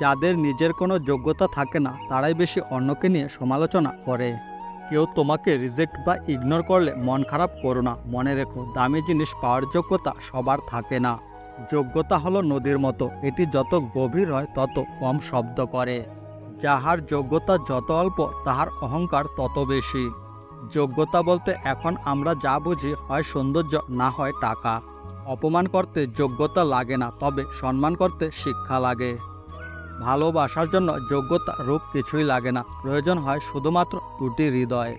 যাদের নিজের কোনো যোগ্যতা থাকে না তারাই বেশি অন্যকে নিয়ে সমালোচনা করে। কেউ তোমাকে রিজেক্ট বা ইগনোর করলে মন খারাপ করো না। মনে রেখো, দামি জিনিস পাওয়ার যোগ্যতা সবার থাকে না। যোগ্যতা হলো নদীর মতো, এটি যত গভীর হয় তত কম শব্দ করে। যাহার যোগ্যতা যত অল্প তাহার অহংকার তত বেশি। যোগ্যতা বলতে এখন আমরা যা বুঝি হয় সৌন্দর্য, না হয় টাকা। অপমান করতে যোগ্যতা লাগে না, তবে সম্মান করতে শিক্ষা লাগে। ভালোবাসার জন্য যোগ্যতা রূপ কিছুই লাগে না, প্রয়োজন হয় শুধুমাত্র দুটি হৃদয়।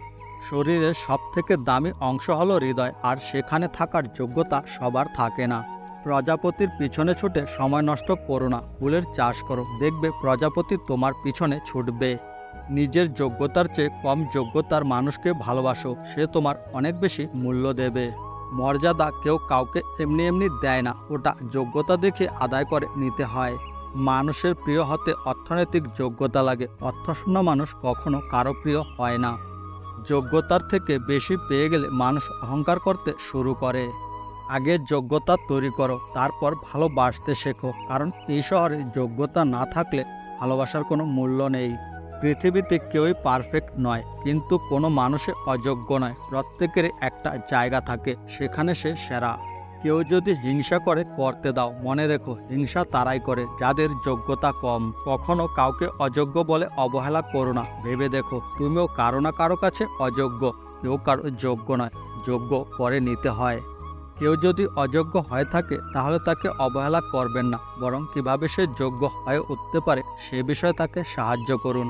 শরীরের সবথেকে দামি অংশ হলো হৃদয়, আর সেখানে থাকার যোগ্যতা সবার থাকে না। প্রজাপতির পিছনে ছুটে সময় নষ্ট করো না, ফুলের চাষ করো, দেখবে প্রজাপতি তোমার পিছনে ছুটবে। নিজের যোগ্যতার চেয়ে কম যোগ্যতার মানুষকে ভালোবাসো, সে তোমার অনেক বেশি মূল্য দেবে। মর্যাদা কেউ কাউকে এমনি এমনি দেয় না, ওটা যোগ্যতা দেখে আদায় করে নিতে হয়। মানুষের প্রিয় হতে অর্থনৈতিক যোগ্যতা লাগে, অর্থশূন্য মানুষ কখনো কারো প্রিয় হয় না। যোগ্যতার থেকে বেশি পেয়ে গেলে মানুষ অহংকার করতে শুরু করে। আগে যোগ্যতা তৈরি করো, তারপর ভালোবাসতে শেখো, কারণ এই শহরে যোগ্যতা না থাকলে ভালোবাসার কোনো মূল্য নেই। পৃথিবীতে কেউই পারফেক্ট নয়, কিন্তু কোনো মানুষে অযোগ্য নয়। প্রত্যেকের একটা জায়গা থাকে, সেখানে সে সেরা। কেউ যদি হিংসা করে করতে দাও, মনে রেখো হিংসা তারাই করে যাদের যোগ্যতা কম। কখনো কাউকে অযোগ্য বলে অবহেলা করো না, ভেবে দেখো তুমিও কারো না কারো কাছে অযোগ্য। কেউ কারো যোগ্য নয়, যোগ্য করে নিতে হয়। কেউ যদি অযোগ্য হয়ে থাকে তাহলে তাকে অবহেলা করবেন না, বরং কিভাবে সে যোগ্য হয়ে উঠতে পারে সে বিষয়ে তাকে সাহায্য করুন।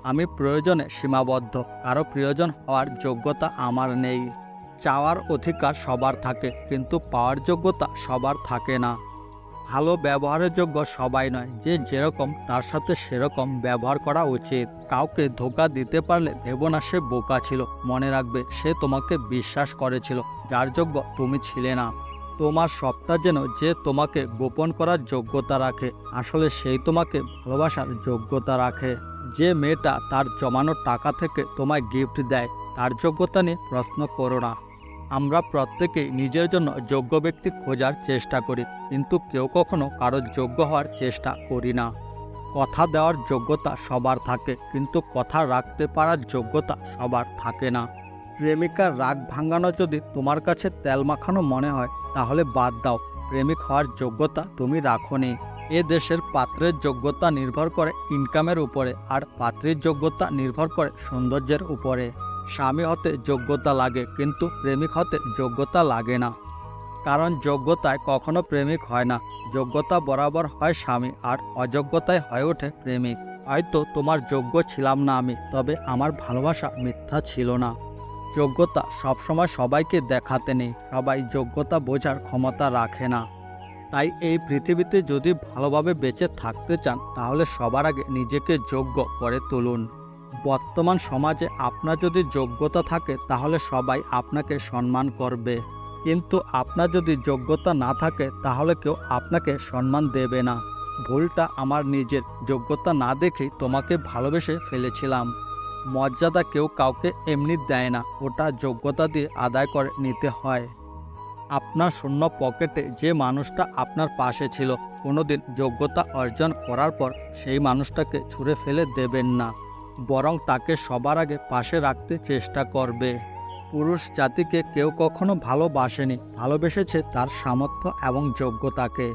আমি প্রয়োজনে সীমাবদ্ধ, কারো প্রয়োজন হওয়ার যোগ্যতা আমার নেই। চাওয়ার অধিকার সবার থাকে, কিন্তু পাওয়ার যোগ্যতা সবার থাকে না। ভালো ব্যবহারের যোগ্য সবাই নয়, যে যেরকম তার সাথে সেরকম ব্যবহার করা উচিত। কাউকে ধোঁকা দিতে পারলে ভেবো না সে বোকা ছিল, মনে রাখবে সে তোমাকে বিশ্বাস করেছিল যার যোগ্য তুমি ছিলে না। তোমার সবটা যেন যে তোমাকে গোপন করার যোগ্যতা রাখে, আসলে সেই তোমাকে ভালোবাসার যোগ্যতা রাখে। যে মেয়েটা তার জমানো টাকা থেকে তোমায় গিফট দেয়, তার যোগ্যতা নিয়ে প্রশ্ন করো না। আমরা প্রত্যেকেই নিজের জন্য যোগ্য ব্যক্তি খোঁজার চেষ্টা করি, কিন্তু কেউ কখনো কারো যোগ্য হওয়ার চেষ্টা করি না। কথা দেওয়ার যোগ্যতা সবার থাকে, কিন্তু কথা রাখতে পারার যোগ্যতা সবার থাকে না। প্রেমিকার রাগ ভাঙানো যদি তোমার কাছে তেল মাখানো মনে হয় তাহলে বাদ দাও, প্রেমিক হওয়ার যোগ্যতা তুমি রাখোনি। এ দেশের পাত্রের যোগ্যতা নির্ভর করে ইনকামের উপরে, আর পাত্রীর যোগ্যতা নির্ভর করে সৌন্দর্যের উপরে। স্বামী হতে যোগ্যতা লাগে, কিন্তু প্রেমিক হতে যোগ্যতা লাগে না। কারণ যোগ্যতায় কখনো প্রেমিক হয় না, যোগ্যতা বরাবর হয় স্বামী, আর অযোগ্যতায় হয়ে ওঠে প্রেমিক। হয়তো তোমার যোগ্য ছিলাম না আমি, তবে আমার ভালোবাসা মিথ্যা ছিল না। যোগ্যতা সবসময় সবাইকে দেখাতে নেই, সবাই যোগ্যতা বোঝার ক্ষমতা রাখে না। তাই এই পৃথিবীতে যদি ভালোভাবে বেঁচে থাকতে চান তাহলে সবার আগে নিজেকে যোগ্য করে তুলুন। বর্তমান সমাজে আপনার যদি যোগ্যতা থাকে তাহলে সবাই আপনাকে সম্মান করবে, কিন্তু আপনার যদি যোগ্যতা না থাকে তাহলে কেউ আপনাকে সম্মান দেবে না। ভুলটা আমার নিজের, যোগ্যতা না দেখেই তোমাকে ভালোবেসে ফেলেছিলাম। মর্যাদা কেউ কাউকে এমনি দেয় না, ওটা যোগ্যতা দিয়ে আদায় করে নিতে হয়। আপনার শূন্য পকেটে যে মানুষটা আপনার পাশে ছিল, কোনোদিন যোগ্যতা অর্জন করার পর সেই মানুষটাকে ছুঁড়ে ফেলে দেবেন না, বরং তাকে সবার আগে পাশে রাখতে চেষ্টা করবে। পুরুষ জাতিকে কেউ কখনো ভালোবাসেনি, ভালোবেসেছে তার সামর্থ্য এবং যোগ্যতাকে।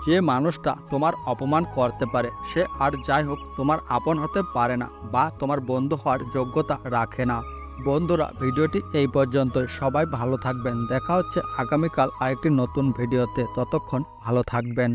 যে মানুষটা তোমার অপমান করতে পারে সে আর যাই হোক তোমার আপন হতে পারে না, বা তোমার বন্ধু হওয়ার যোগ্যতা রাখে না। বন্ধুরা, ভিডিওটি এই পর্যন্তই। সবাই ভালো থাকবেন, দেখা হচ্ছে আগামীকাল আরেকটি নতুন ভিডিওতে। ততক্ষণ ভালো থাকবেন।